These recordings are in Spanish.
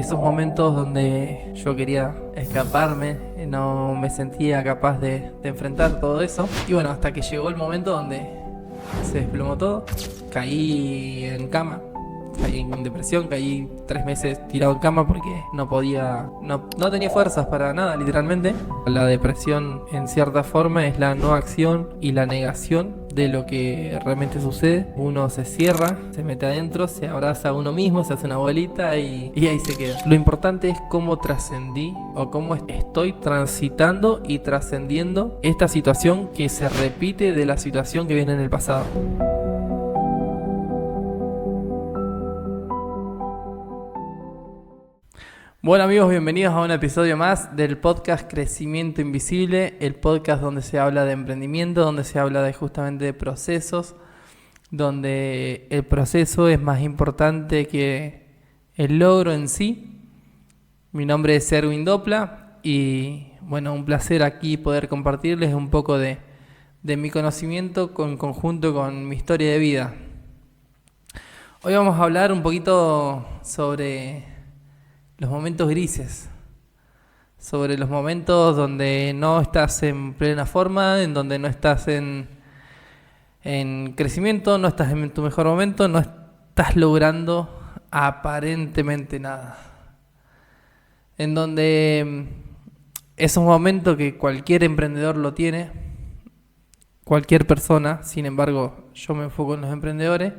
esos momentos donde yo quería escaparme, no me sentía capaz de enfrentar todo eso. Y bueno, hasta que llegó el momento donde se desplomó todo, caí en cama. Caí en depresión, caí 3 meses tirado en cama porque no tenía fuerzas para nada, literalmente. La depresión, en cierta forma, es la no acción y la negación de lo que realmente sucede. Uno se cierra, se mete adentro, se abraza a uno mismo, se hace una bolita y ahí se queda. Lo importante es cómo trascendí o cómo estoy transitando y trascendiendo esta situación que se repite de la situación que viene en el pasado. Bueno amigos, bienvenidos a un episodio más del podcast Crecimiento Invisible, el podcast donde se habla de emprendimiento, donde se habla de justamente de procesos, donde el proceso es más importante que el logro en sí. Mi nombre es Erwin Dopla y bueno, un placer aquí poder compartirles un poco de mi conocimiento en conjunto con mi historia de vida. Hoy vamos a hablar un poquito sobre los momentos grises, sobre los momentos donde no estás en plena forma, en donde no estás en crecimiento, no estás en tu mejor momento, no estás logrando aparentemente nada. En donde esos momentos que cualquier emprendedor lo tiene, cualquier persona, sin embargo yo me enfoco en los emprendedores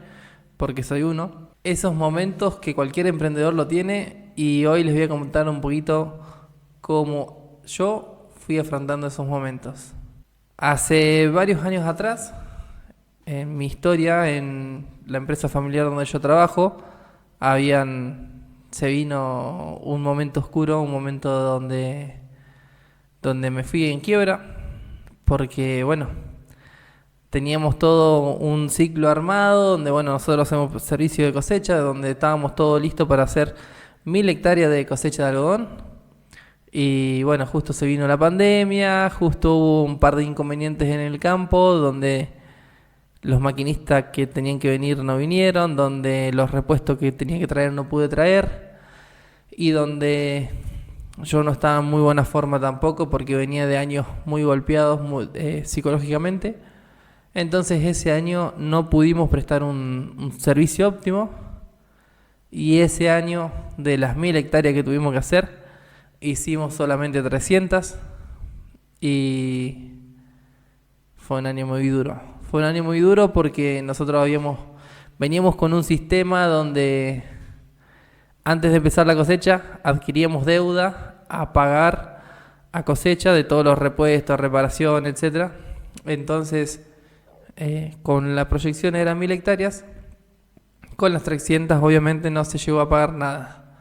porque soy uno. Esos momentos que cualquier emprendedor lo tiene y hoy les voy a contar un poquito cómo yo fui afrontando esos momentos. Hace varios años atrás, en mi historia, en la empresa familiar donde yo trabajo, se vino un momento oscuro, un momento donde me fui en quiebra, porque bueno, teníamos todo un ciclo armado, donde bueno, nosotros hacemos servicio de cosecha, donde estábamos todo listo para hacer 1000 hectáreas de cosecha de algodón. Y bueno, justo se vino la pandemia, justo hubo un par de inconvenientes en el campo, donde los maquinistas que tenían que venir no vinieron, donde los repuestos que tenía que traer no pude traer, y donde yo no estaba en muy buena forma tampoco, porque venía de años muy golpeados psicológicamente. Entonces ese año no pudimos prestar un servicio óptimo y ese año de las 1000 hectáreas que tuvimos que hacer hicimos solamente 300 y fue un año muy duro. Fue un año muy duro porque nosotros veníamos con un sistema donde antes de empezar la cosecha adquiríamos deuda a pagar a cosecha de todos los repuestos, reparación, etc. Entonces con la proyección eran 1000 hectáreas, con las 300 obviamente no se llegó a pagar nada.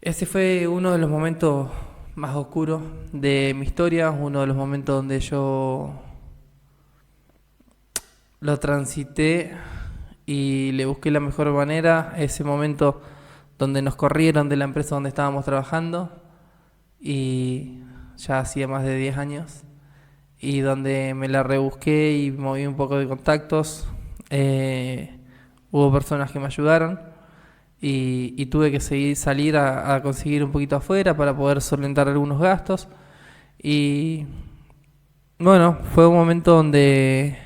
Ese fue uno de los momentos más oscuros de mi historia, uno de los momentos donde yo lo transité y le busqué la mejor manera. Ese momento donde nos corrieron de la empresa donde estábamos trabajando y ya hacía más de 10 años. Y donde me la rebusqué y moví un poco de contactos. Hubo personas que me ayudaron y tuve que salir a conseguir un poquito afuera para poder solventar algunos gastos. Y bueno, fue un momento donde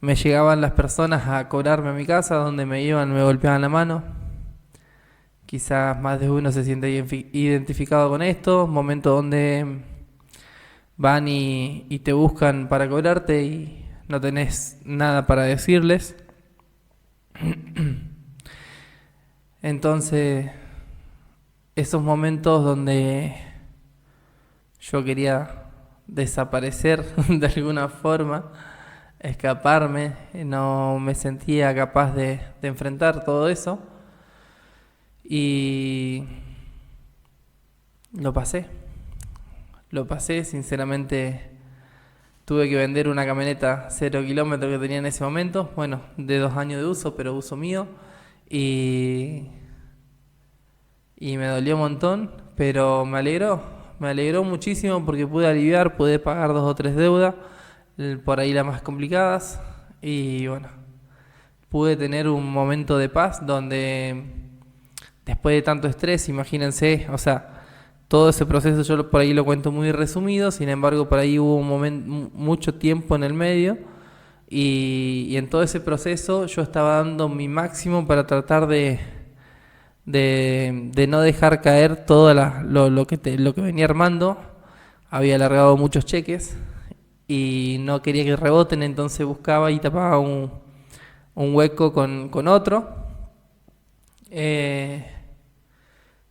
me llegaban las personas a cobrarme a mi casa, donde me iban, me golpeaban la mano. Quizás más de uno se siente identificado con esto, momento donde van y te buscan para cobrarte y no tenés nada para decirles. Entonces, esos momentos donde yo quería desaparecer de alguna forma, escaparme, no me sentía capaz de enfrentar todo eso y lo pasé, sinceramente. Tuve que vender una camioneta 0 kilómetros que tenía en ese momento, bueno, de 2 años de uso, pero uso mío, y me dolió un montón, pero me alegró muchísimo porque pude pagar 2 o 3 deudas, por ahí las más complicadas, y bueno, pude tener un momento de paz donde después de tanto estrés, imagínense, o sea, todo ese proceso yo por ahí lo cuento muy resumido, sin embargo por ahí hubo un momento, mucho tiempo en el medio y en todo ese proceso yo estaba dando mi máximo para tratar de no dejar caer todo lo que venía armando. Había alargado muchos cheques y no quería que reboten, entonces buscaba y tapaba un hueco con otro.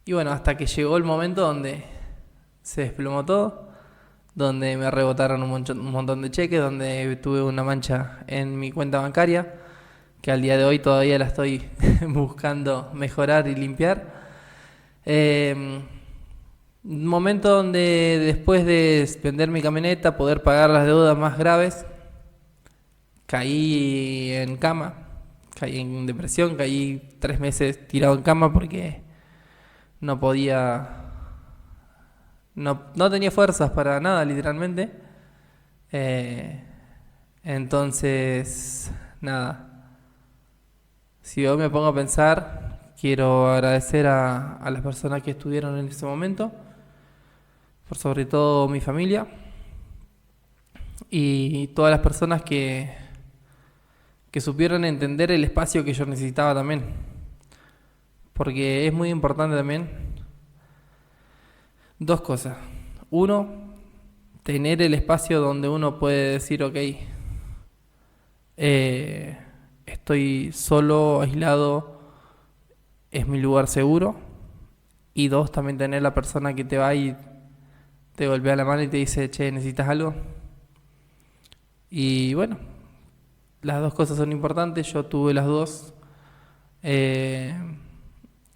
Y bueno, hasta que llegó el momento donde se desplomó todo, donde me rebotaron un montón de cheques, donde tuve una mancha en mi cuenta bancaria, que al día de hoy todavía la estoy buscando mejorar y limpiar. Un momento donde después de vender mi camioneta, poder pagar las deudas más graves, caí en cama, caí en depresión, caí 3 meses tirado en cama porque no podía, no tenía fuerzas para nada, literalmente. Entonces, nada, si hoy me pongo a pensar, quiero agradecer a las personas que estuvieron en ese momento, por sobre todo mi familia y todas las personas que supieron entender el espacio que yo necesitaba también, porque es muy importante también dos cosas. Uno, tener el espacio donde uno puede decir, ok, estoy solo, aislado, es mi lugar seguro. Y dos, también tener la persona que te va y te golpea la mano y te dice, che, ¿necesitas algo? Y bueno, las dos cosas son importantes, yo tuve las dos.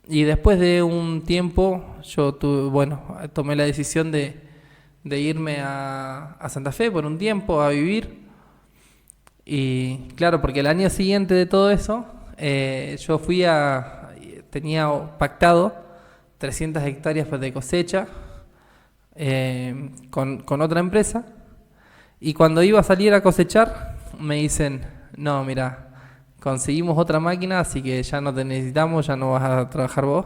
Y después de un tiempo, tomé la decisión de irme a Santa Fe por un tiempo a vivir. Y claro, porque el año siguiente de todo eso, yo tenía pactado 300 hectáreas de cosecha con otra empresa. Y cuando iba a salir a cosechar, me dicen, no, mira, conseguimos otra máquina, así que ya no te necesitamos, ya no vas a trabajar vos.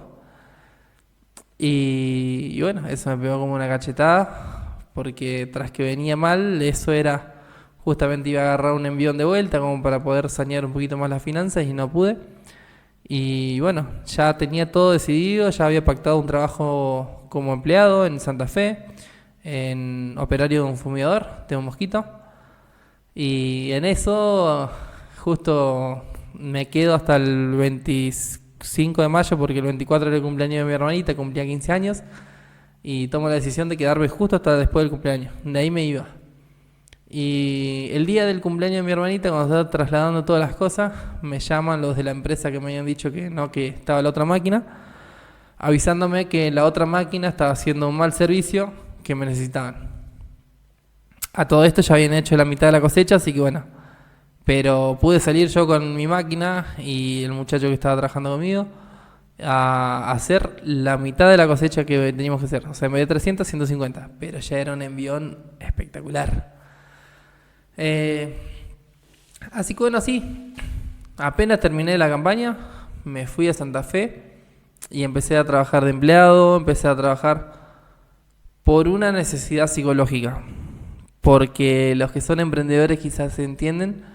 Y bueno, eso me pegó como una cachetada, porque tras que venía mal, eso era, justamente iba a agarrar un envión de vuelta como para poder sanear un poquito más las finanzas y no pude. Y bueno, ya tenía todo decidido, ya había pactado un trabajo como empleado en Santa Fe, en operario de un fumigador de un mosquito. Y en eso justo me quedo hasta el 25 de mayo porque el 24 era el cumpleaños de mi hermanita, cumplía 15 años. Y tomo la decisión de quedarme justo hasta después del cumpleaños. De ahí me iba. Y el día del cumpleaños de mi hermanita, cuando estaba trasladando todas las cosas, me llaman los de la empresa que me habían dicho que no, que estaba la otra máquina, avisándome que la otra máquina estaba haciendo un mal servicio, que me necesitaban. A todo esto ya habían hecho la mitad de la cosecha, así que bueno. Pero pude salir yo con mi máquina y el muchacho que estaba trabajando conmigo a hacer la mitad de la cosecha que teníamos que hacer. O sea, en vez de 300, 150. Pero ya era un envión espectacular. Así que bueno, sí. Apenas terminé la campaña, me fui a Santa Fe y empecé a trabajar de empleado, empecé a trabajar por una necesidad psicológica. Porque los que son emprendedores quizás entienden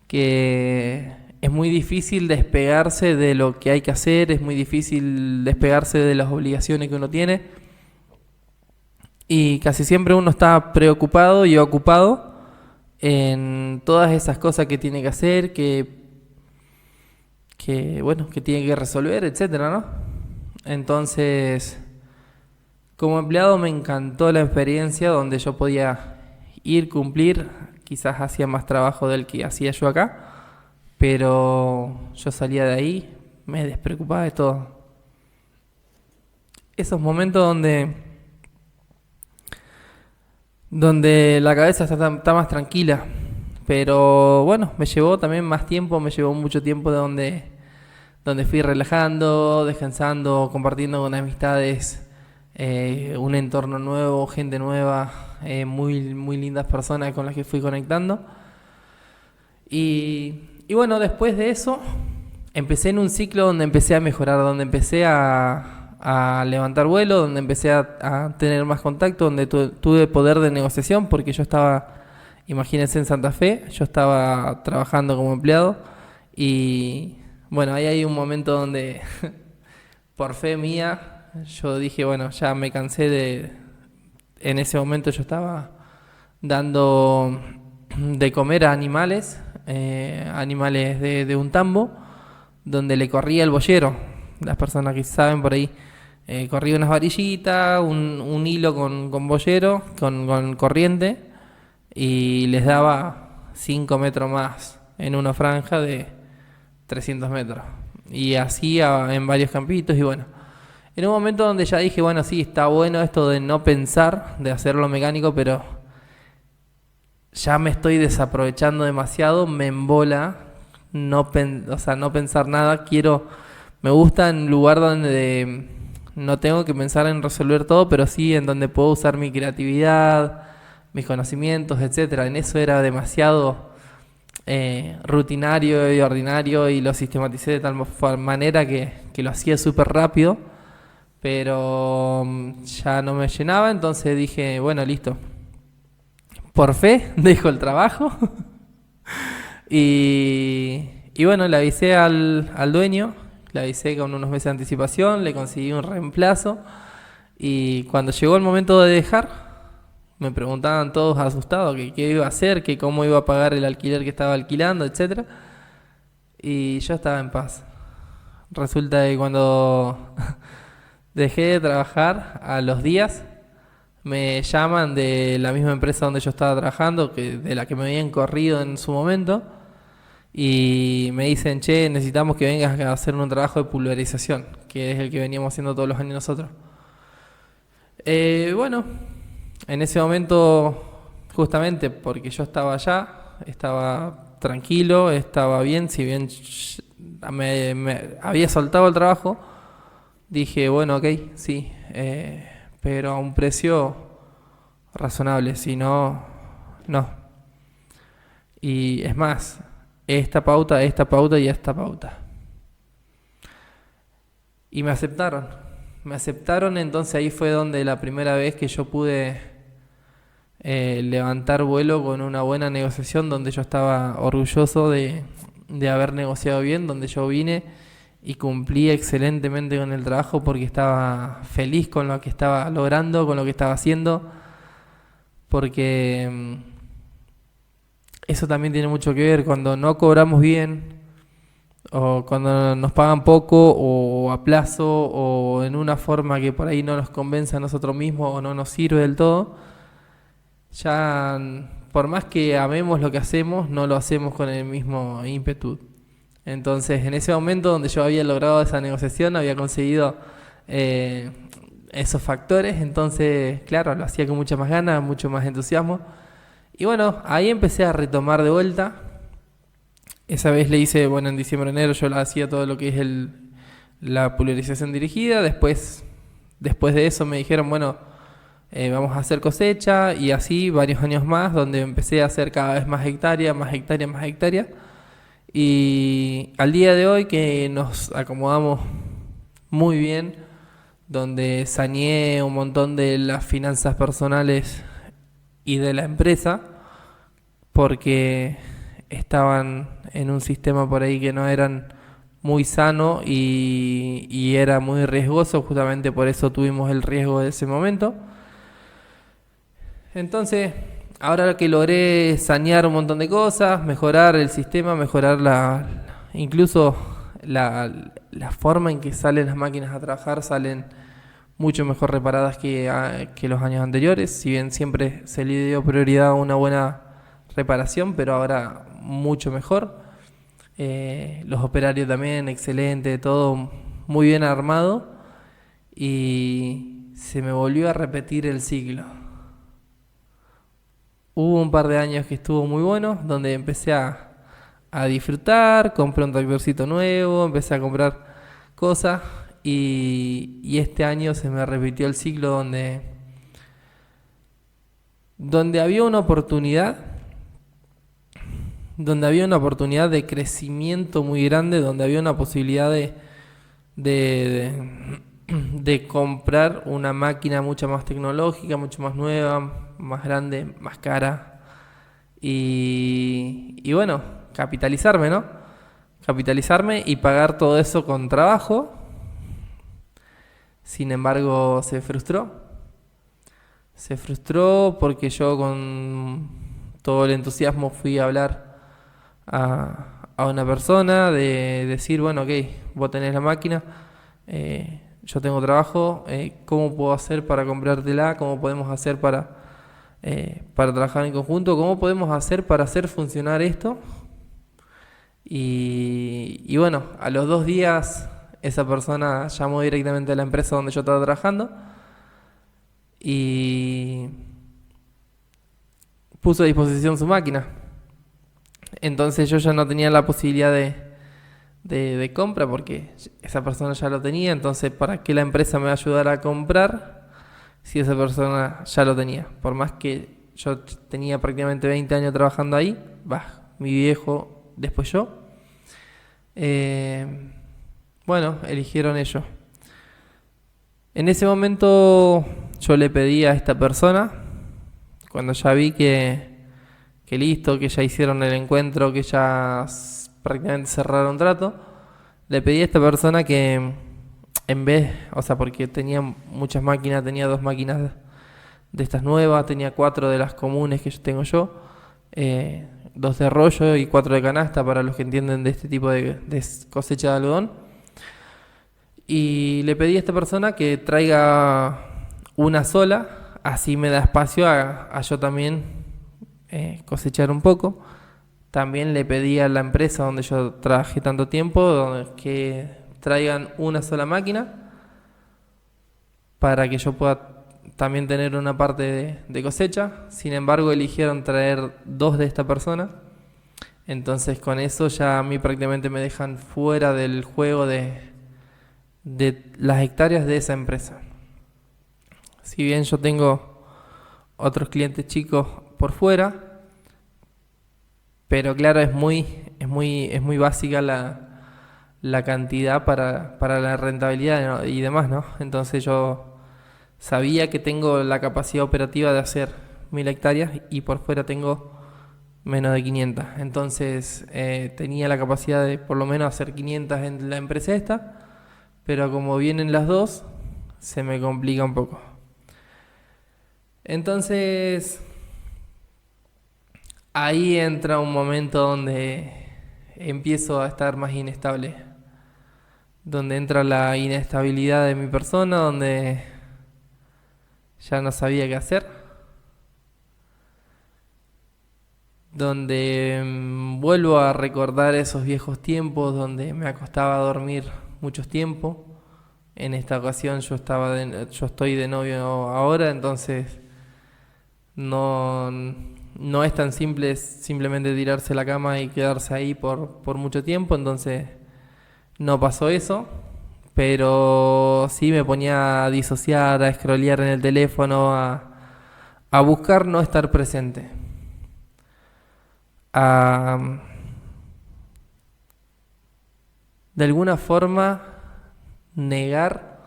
que es muy difícil despegarse de lo que hay que hacer, es muy difícil despegarse de las obligaciones que uno tiene. Y casi siempre uno está preocupado y ocupado en todas esas cosas que tiene que hacer, que tiene que resolver, etcétera, ¿no? Entonces, como empleado me encantó la experiencia donde yo podía ir, cumplir, quizás hacía más trabajo del que hacía yo acá, pero yo salía de ahí, me despreocupaba de todo. Esos momentos donde la cabeza está más tranquila, pero bueno, me llevó también más tiempo, me llevó mucho tiempo de donde fui relajando, descansando, compartiendo con amistades, un entorno nuevo, gente nueva, muy, muy lindas personas con las que fui conectando. Y bueno, después de eso, empecé en un ciclo donde empecé a mejorar, donde empecé a levantar vuelo, donde empecé a tener más contacto, donde tuve poder de negociación, porque yo estaba, imagínense, en Santa Fe, yo estaba trabajando como empleado y bueno, ahí hay un momento donde por fe mía yo dije, bueno, ya me cansé en ese momento yo estaba dando de comer a animales, animales de un tambo, donde le corría el boyero. Las personas que saben por ahí, corría unas varillitas, un hilo con boyero, con corriente, y les daba 5 metros más en una franja de 300 metros. Y así en varios campitos, y bueno. En un momento donde ya dije, bueno, sí, está bueno esto de no pensar, de hacerlo mecánico, pero ya me estoy desaprovechando demasiado, me embola no pensar nada. Me gusta en un lugar donde no tengo que pensar en resolver todo, pero sí en donde puedo usar mi creatividad, mis conocimientos, etcétera. En eso era demasiado rutinario y ordinario, y lo sistematicé de tal manera que lo hacía súper rápido, pero ya no me llenaba. Entonces dije, bueno, listo, por fe dejo el trabajo y bueno, le avisé al dueño, le avisé con unos meses de anticipación, le conseguí un reemplazo, y cuando llegó el momento de dejar, me preguntaban todos asustados que qué iba a hacer, que cómo iba a pagar el alquiler que estaba alquilando, etcétera. Y yo estaba en paz. Resulta que cuando dejé de trabajar, a los días me llaman de la misma empresa donde yo estaba trabajando, de la que me habían corrido en su momento, y me dicen, che, necesitamos que vengas a hacer un trabajo de pulverización, que es el que veníamos haciendo todos los años nosotros. Bueno, en ese momento, justamente porque yo estaba allá, estaba tranquilo, estaba bien, si bien me había soltado el trabajo, dije, bueno, ok, sí, pero a un precio razonable, si no, no. Y es más, esta pauta y esta pauta. Y me aceptaron, entonces ahí fue donde la primera vez que yo pude levantar vuelo con una buena negociación, donde yo estaba orgulloso de haber negociado bien, donde yo vine y cumplí excelentemente con el trabajo, porque estaba feliz con lo que estaba logrando, con lo que estaba haciendo, porque eso también tiene mucho que ver. Cuando no cobramos bien, o cuando nos pagan poco, o a plazo, o en una forma que por ahí no nos convence a nosotros mismos o no nos sirve del todo, ya por más que amemos lo que hacemos, no lo hacemos con el mismo ímpetu. Entonces, en ese momento donde yo había logrado esa negociación, había conseguido esos factores, entonces, claro, lo hacía con mucha más ganas, mucho más entusiasmo. Y bueno, ahí empecé a retomar de vuelta. Esa vez le hice, bueno, en diciembre, enero, yo la hacía todo lo que es la pulverización dirigida. Después de eso me dijeron, bueno, vamos a hacer cosecha, y así varios años más, donde empecé a hacer cada vez más hectárea, más hectárea, más hectárea. Y al día de hoy, que nos acomodamos muy bien, donde saneé un montón de las finanzas personales y de la empresa, porque estaban en un sistema por ahí que no eran muy sano, y era muy riesgoso. Justamente por eso tuvimos el riesgo de ese momento. Entonces, ahora que logré sanear un montón de cosas, mejorar el sistema, mejorar incluso la forma en que salen las máquinas a trabajar, salen mucho mejor reparadas que los años anteriores. Si bien siempre se le dio prioridad a una buena reparación, pero ahora mucho mejor. Los operarios también, excelente, todo muy bien armado, y se me volvió a repetir el ciclo. Hubo un par de años que estuvo muy bueno, donde empecé a disfrutar, compré un tractorcito nuevo, empecé a comprar cosas, y este año se me repitió el ciclo donde había una oportunidad donde había una oportunidad de crecimiento muy grande, donde había una posibilidad de, de comprar una máquina mucho más tecnológica, mucho más nueva, más grande, más cara. Y bueno, capitalizarme, ¿no? Capitalizarme y pagar todo eso con trabajo. Sin embargo, se frustró. Se frustró porque yo con todo el entusiasmo fui a hablar a una persona de decir, bueno, ok, vos tenés la máquina, yo tengo trabajo, ¿cómo puedo hacer para comprártela? ¿Cómo podemos hacer para trabajar en conjunto? ¿Cómo podemos hacer para hacer funcionar esto? Y bueno, a los 2 días esa persona llamó directamente a la empresa donde yo estaba trabajando y puso a disposición su máquina. Entonces yo ya no tenía la posibilidad de compra porque esa persona ya lo tenía. Entonces, ¿para qué la empresa me va a ayudar a comprar si esa persona ya lo tenía? Por más que yo tenía prácticamente 20 años trabajando ahí, mi viejo, después yo. Bueno, eligieron ellos. En ese momento yo le pedí a esta persona, cuando ya vi que listo, que ya hicieron el encuentro, que ya prácticamente cerraron trato, le pedí a esta persona que en vez, o sea, porque tenía muchas máquinas, tenía 2 máquinas de estas nuevas, tenía 4 de las comunes que yo tengo yo, 2 de rollo y 4 de canasta para los que entienden de este tipo de cosecha de algodón. Y le pedí a esta persona que traiga una sola, así me da espacio a yo también cosechar un poco. También le pedí a la empresa donde yo trabajé tanto tiempo que traigan una sola máquina para que yo pueda también tener una parte de cosecha. Sin embargo, eligieron traer 2 de esta persona. Entonces con eso ya a mí prácticamente me dejan fuera del juego de las hectáreas de esa empresa. Si bien yo tengo otros clientes chicos por fuera, pero claro, es muy básica la cantidad para la rentabilidad, ¿no? Y demás, ¿no? Entonces yo sabía que tengo la capacidad operativa de hacer 1000 hectáreas y por fuera tengo menos de 500. Entonces tenía la capacidad de por lo menos hacer 500 en la empresa esta, pero como vienen las 2, se me complica un poco. Entonces ahí entra un momento donde empiezo a estar más inestable, donde entra la inestabilidad de mi persona, donde ya no sabía qué hacer, donde vuelvo a recordar esos viejos tiempos donde me acostaba a dormir muchos tiempos. En esta ocasión yo estoy de novio ahora, entonces no es tan simple simplemente tirarse a la cama y quedarse ahí por mucho tiempo. Entonces no pasó eso, pero sí me ponía a disociar, a scrollear en el teléfono, a buscar no estar presente, a de alguna forma negar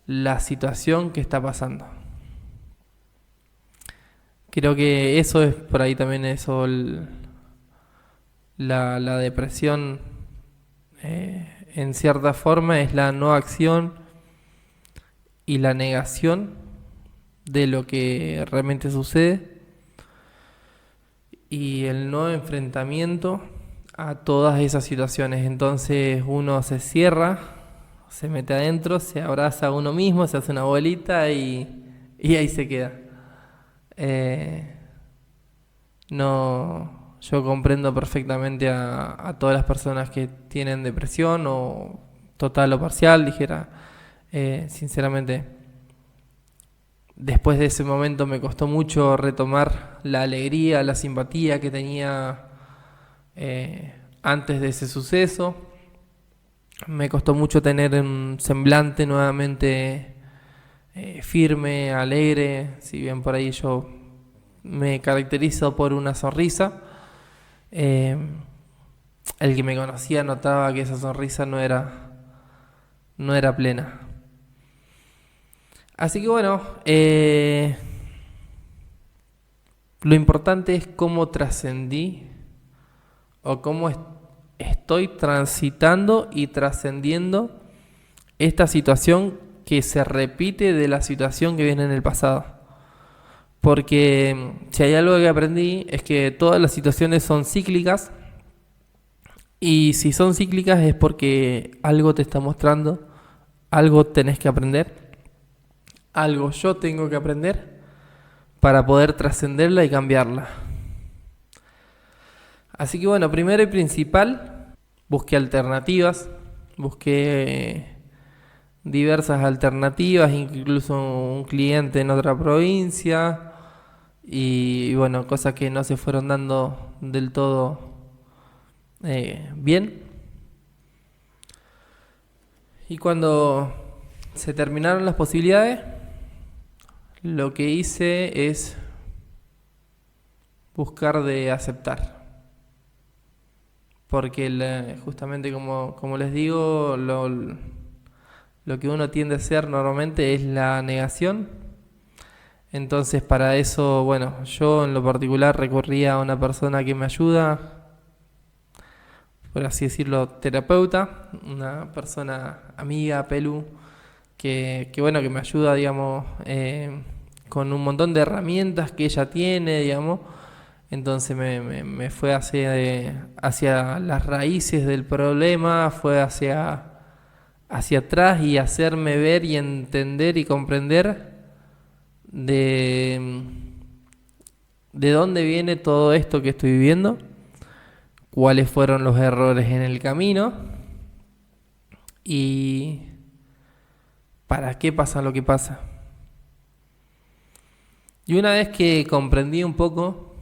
la situación que está pasando. Creo que eso es por ahí también eso, la depresión en cierta forma es la no acción y la negación de lo que realmente sucede y el no enfrentamiento a todas esas situaciones. Entonces uno se cierra, se mete adentro, se abraza a uno mismo, se hace una bolita y ahí se queda. No, yo comprendo perfectamente a todas las personas que tienen depresión o total o parcial, dijera. Sinceramente, después de ese momento me costó mucho retomar la alegría, la simpatía que tenía antes de ese suceso. Me costó mucho tener un semblante nuevamente firme, alegre, si bien por ahí yo me caracterizo por una sonrisa. Eh, el que me conocía notaba que esa sonrisa no era plena. Así que bueno, lo importante es cómo trascendí o cómo estoy transitando y trascendiendo esta situación que se repite de la situación que viene en el pasado. Porque si hay algo que aprendí es que todas las situaciones son cíclicas, y si son cíclicas es porque algo te está mostrando, algo tenés que aprender, algo yo tengo que aprender para poder trascenderla y cambiarla. Así que bueno, primero y principal, busqué alternativas, busqué diversas alternativas, incluso un cliente en otra provincia, y bueno, cosas que no se fueron dando del todo bien. Y cuando se terminaron las posibilidades, lo que hice es buscar de aceptar. Porque justamente como les digo, lo que uno tiende a hacer normalmente es la negación. Entonces para eso, bueno, yo en lo particular recurrí a una persona que me ayuda, por así decirlo, terapeuta, una persona amiga, Pelu, que bueno, que me ayuda, digamos, con un montón de herramientas que ella tiene, digamos. Entonces me fue hacia las raíces del problema, fue hacia atrás y hacerme ver y entender y comprender de dónde viene todo esto que estoy viviendo, cuáles fueron los errores en el camino y para qué pasa lo que pasa. Y una vez que comprendí un poco,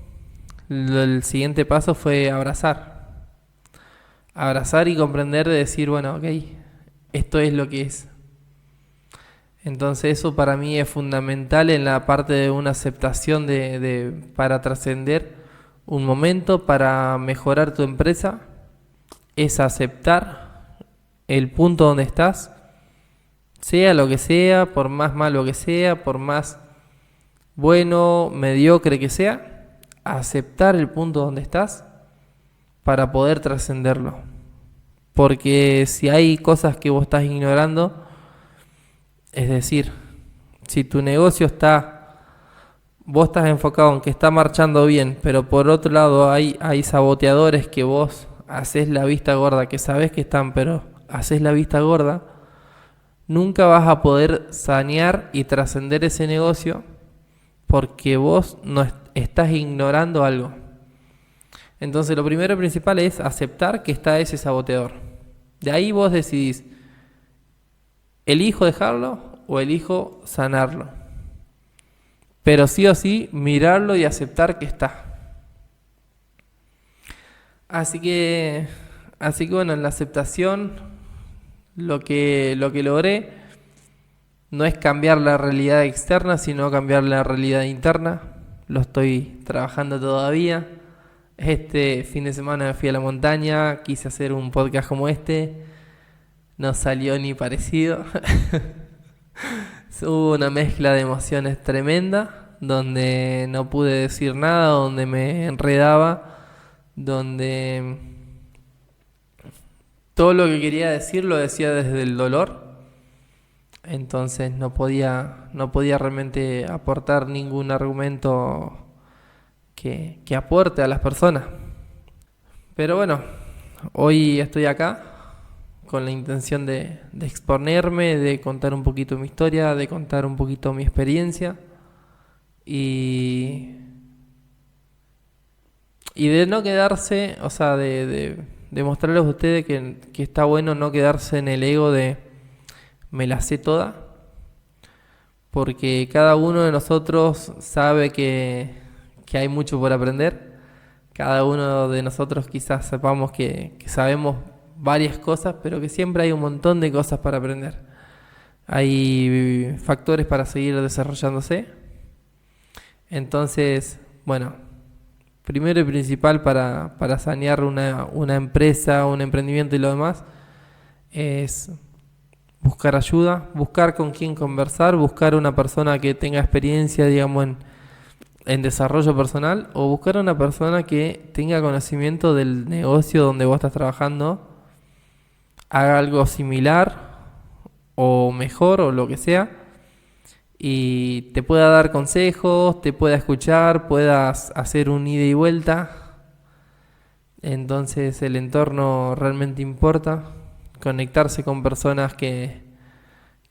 el siguiente paso fue abrazar. Abrazar y comprender, de decir, bueno, ok, esto es lo que es. Entonces eso para mí es fundamental en la parte de una aceptación para trascender un momento, para mejorar tu empresa, es aceptar el punto donde estás, sea lo que sea, por más malo que sea, por más bueno, mediocre que sea, aceptar el punto donde estás para poder trascenderlo. Porque si hay cosas que vos estás ignorando, es decir, si tu negocio vos estás enfocado en que está marchando bien, pero por otro lado hay saboteadores que vos haces la vista gorda, que sabés que están, pero haces la vista gorda, nunca vas a poder sanear y trascender ese negocio porque vos no estás ignorando algo. Entonces lo primero y principal es aceptar que está ese saboteador. De ahí vos decidís, ¿elijo dejarlo o elijo sanarlo? Pero sí o sí, mirarlo y aceptar que está. Así que bueno, en la aceptación lo que logré no es cambiar la realidad externa, sino cambiar la realidad interna. Lo estoy trabajando todavía. Este fin de semana me fui a la montaña, quise hacer un podcast como este, no salió ni parecido. Hubo una mezcla de emociones tremenda, donde no pude decir nada, donde me enredaba, donde todo lo que quería decir lo decía desde el dolor. Entonces no podía realmente aportar ningún argumento que aporte a las personas. Pero bueno, hoy estoy acá con la intención de exponerme, de contar un poquito mi historia, de contar un poquito mi experiencia y de no quedarse, o sea, de mostrarles a ustedes que está bueno no quedarse en el ego de me la sé toda, porque cada uno de nosotros sabe que hay mucho por aprender. Cada uno de nosotros quizás sepamos que sabemos varias cosas, pero que siempre hay un montón de cosas para aprender. Hay factores para seguir desarrollándose. Entonces, bueno, primero y principal para sanear una empresa, un emprendimiento y lo demás, es buscar ayuda, buscar con quién conversar, buscar una persona que tenga experiencia, digamos, en desarrollo personal, o buscar una persona que tenga conocimiento del negocio donde vos estás trabajando, haga algo similar o mejor o lo que sea, y te pueda dar consejos, te pueda escuchar, puedas hacer un ida y vuelta. Entonces el entorno realmente importa, conectarse con personas que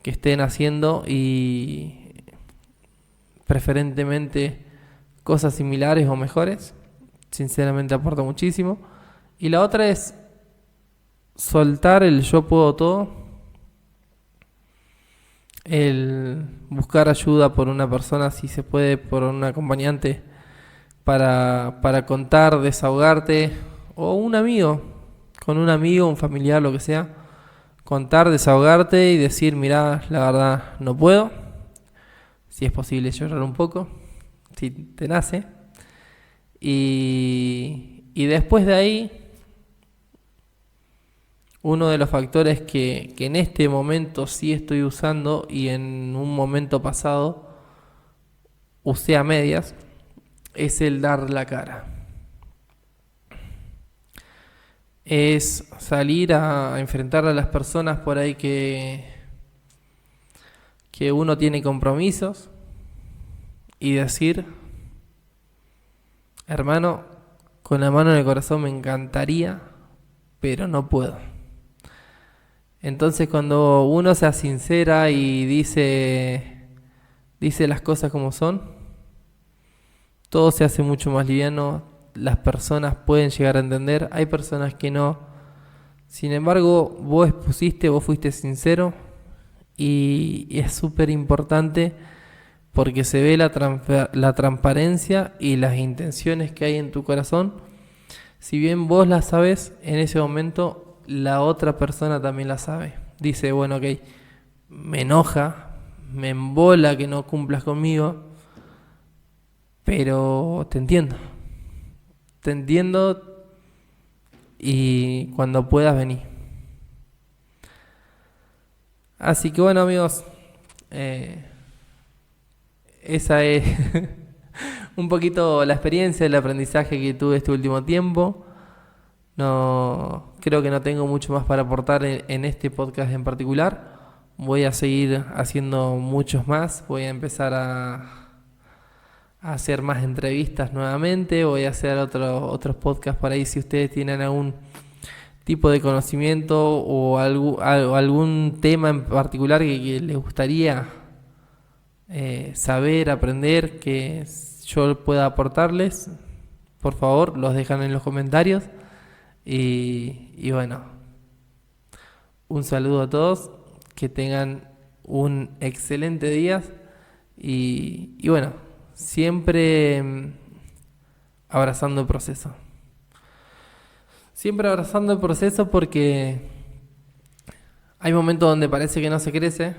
estén haciendo y preferentemente cosas similares o mejores, sinceramente aporta muchísimo. Y la otra es soltar el yo puedo todo, el buscar ayuda por una persona, si se puede, por un acompañante, para contar, desahogarte, o un amigo, con un amigo, un familiar, lo que sea, contar, desahogarte y decir, mirá, la verdad no puedo, si es posible llorar un poco, si te nace, y después de ahí, uno de los factores que en este momento sí estoy usando y en un momento pasado usé a medias, es el dar la cara. Es salir a enfrentar a las personas por ahí que uno tiene compromisos y decir, hermano, con la mano en el corazón me encantaría, pero no puedo. Entonces cuando uno se sincera y dice las cosas como son, todo se hace mucho más liviano, las personas pueden llegar a entender, hay personas que no. Sin embargo, vos expusiste, vos fuiste sincero y es súper importante porque se ve la transparencia y las intenciones que hay en tu corazón. Si bien vos las sabes, en ese momento la otra persona también la sabe. Dice, bueno, ok, me enoja, me embola que no cumplas conmigo, pero te entiendo y cuando puedas vení. Así que bueno, amigos, esa es un poquito la experiencia, el aprendizaje que tuve este último tiempo. No, creo que no tengo mucho más para aportar en este podcast en particular. Voy a seguir haciendo muchos más. Voy a empezar a hacer más entrevistas nuevamente. Voy a hacer otros podcasts por ahí si ustedes tienen algún tipo de conocimiento o algún tema en particular que les gustaría saber, aprender, que yo pueda aportarles. Por favor, los dejan en los comentarios. Y bueno, un saludo a todos, que tengan un excelente día y bueno, siempre abrazando el proceso. Siempre abrazando el proceso porque hay momentos donde parece que no se crece,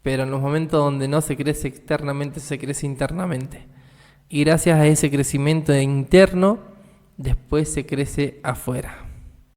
pero en los momentos donde no se crece externamente, se crece internamente. Y gracias a ese crecimiento interno, después se crece afuera.